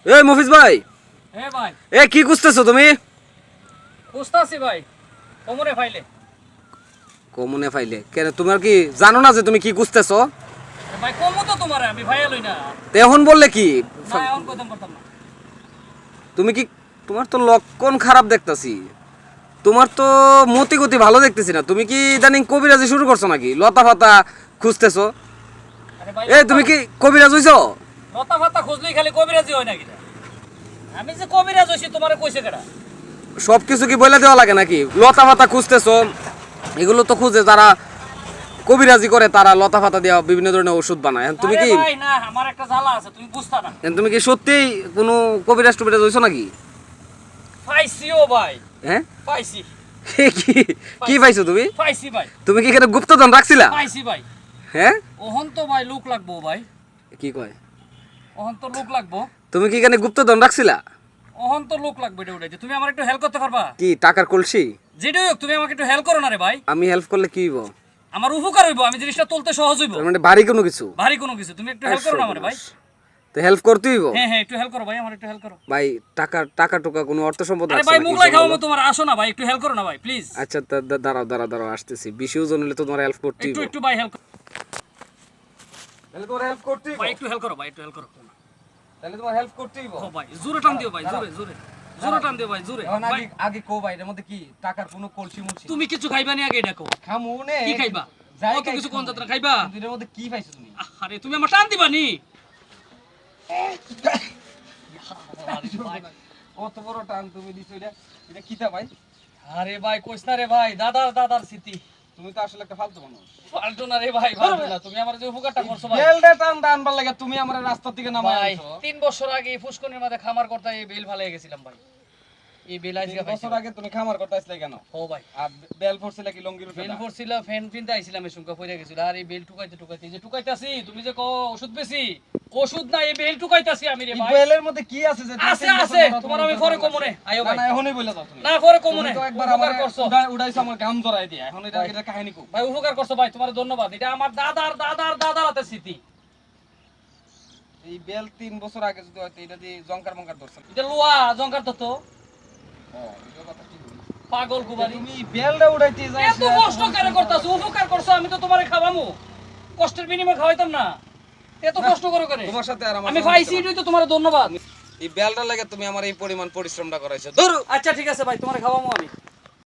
এই মফিজ ভাই, এ ভাই এ কি খুঁজতেছো তুমি? খুঁজতাছি ভাই কোমরে ফাইলে। কমনে ফাইলে কেন? তোমার কি জানো না যে তুমি কি খুঁজতেছো? ভাই কমু তো তোমারে আমি ভাইয়া লই না। তো এখন বললে কি? না এখন কইতাম পারতাম না। তুমি কি, তোমার তো লক্ষণ খারাপ দেখতাছি, তোমার তো মতি গতি ভালো দেখতেছি না। তুমি কি ইদানিং কবিরাজি শুরু করছো নাকি? লতা ফাতা খুঁজতেছো? আরে ভাই এ তুমি কি কবিরাজ হইছো? লতা ফাতা খুঁজলেই খালি কবিরাজি হয় নাকি? আমি যে কবিরাজ হইছি তোমারে কইছে কেডা? সব কিছু কি বলে দেওয়া লাগে নাকি? লতা ফাতা খুঁজতেছো, এগুলো তো খুঁজে যারা কবিরাজি করে তারা লতা ফাতা দেওয়া বিভিন্ন ধরনের ওষুধ বানায়। এখন তুমি আরে কি, ভাই না আমার একটা জ্বালা আছে তুমি বুঝতা না। এখন তুমি কি সত্যিই কোনো কবিরাজ টবিরাজ হইছো নাকি? পাইছিও ভাই হ্যাঁ পাইছি কি কি পাইছো তুমি? পাইছি ভাই তুমি কি এখানে গুপ্তধন রাখছিলা? পাইছি ভাই। হ্যাঁ ওহন তো ভাই লোক লাগবো ভাই, কি কয়? ওহন তো লোক লাগবো, তুমি কি এখানে গুপ্তধন রাখছিলা? ওহন তো লোক লাগবে এটা উঠাইতে। তুমি আমার একটু হেল্প করতে পারবা? কি টাকার কলসি? যেটাই হোক তুমি আমাকে একটু হেল্প করো না রে ভাই। আমি হেল্প করলে কি হইব? আমার উপকার হইব, আমি জিনিসটা তুলতে সহজ হইব। তার মানে ভারী কোনো কিছু? ভারী কোনো কিছু তুমি একটু হেল্প করো না আমারে ভাই। তো হেল্প করতে হইব হ্যাঁ হ্যাঁ একটু হেল্প করো ভাই, আমার একটু হেল্প করো। ভাই। টাকা টাকা টুকা কোনো অর্থ সম্পদ আরে রাখছো ভাই নাকি মুগলাই যে খাওয়াবো বলো? তোমার, আসো না ভাই একটু হেল্প করো না ভাই প্লিজ। আচ্ছা দাঁড়াও দাঁড়াও দাঁড়াও, আসতেছি। বেশি ওজন হলে তো তোমার হেল্প করতে হইব। একটু একটু ভাই হেল্প তাহলে তোমার হেল্প করতে হইব। ভাই একটু হেল্প করো ভাই, একটু হেল্প করো। তাহলে তোমার হেল্প করতে হইব। ও ভাই জোরে টান দিও ভাই, জোরে জোরে জোরে টান দিও ভাই, জোরে এখন ভাই। আগে কো ভাই, এর মধ্যে কি টাকার কোনো কলসি মুলসি? তুমি কিছু খাইবা নি আগে দেখো? খামু নে। কি খাইবা? যাই কত কিছু কোন যাত্রা খাইবা? কিন্তু এর মধ্যে কি পাইছো তুমি? আরে তুমি আমার টান দিবা নি? কত বড় টান তুমি দিছো এটা? এটা কিতা ভাই? আরে ভাই কইছ না রে ভাই, দাদার দাদার স্মৃতি। তুমি তো আসলে একটা ফালতু মানুষ। ফালতু না রে ভাই, ফালতু না। তুমি আমার যে উপকারটা করছো ভাই। বেল দে টান দানবার লাগে তুমি আমার রাস্তা থেকে নামায় ভাই আনছো। 3 বছর আগে ফুসকনের মাঝে খামার করতে এই বেল ফালাই গেছিলাম ভাই। এই বেল আজকে 3 পাইছি বছর আগে তুমি খামার করতে আসলে কেন? ও ভাই আর বেল ফোরছিলে কি লঙ্গির উপরে? বেল পড়ছিল, ফ্যান পিনতে আইছিলাম, এই সুঙ্কা পড়ে গেছিল। আর এই বেল টুকাইতে টুকাইতে এই যে টুকাইতাছি, তুমি যে কো ওষুধ বেশি, ওষুধ না এই বেল টুকাইতাছি আমি রে এই ভাই। বেলের মধ্যে কি আছে যে আছে আছে, তোমার আমি পরে কমনে আইও ভাই। না এখনই বলে দাও তুমি। না পরে কমনে। তুমি তো একবার উপকার আমার করছো উড়াইছো, আমার গাম জড়াই দিয়া। এখন এটা কাহিনী কো। ভাই, উপকার করছো ভাই, তোমার ধন্যবাদ। এটা আমার দাদার দাদার দাদার হাতের স্মৃতি। এই বেল 3 বছর আগে যদি হয়তো এটা দিয়ে জঙ্কার মঙ্কার ধরছিল। এটা লোয়া জঙ্কার তো ও এটা কথা ঠিক বলিস। পাগল কুবারি। তুমি বেলটা উড়াইতে যাইছো। এত কষ্ট করে করতাছো, উপকার করছো, আমি তো তোমারে খাওয়ামু। কষ্টের বিনিময়ে খাওয়াইতাম না। এত কষ্ট করে করে তোমার সাথে আর আমার আমি পাইছি, এটাই তো তোমার ধন্যবাদ। এই বেলটা লাগে তুমি আমার এই পরিমাণ পরিশ্রমটা করাইছো। ধরো। আচ্ছা ঠিক আছে ভাই, তোমারে খাওয়ামু আমি।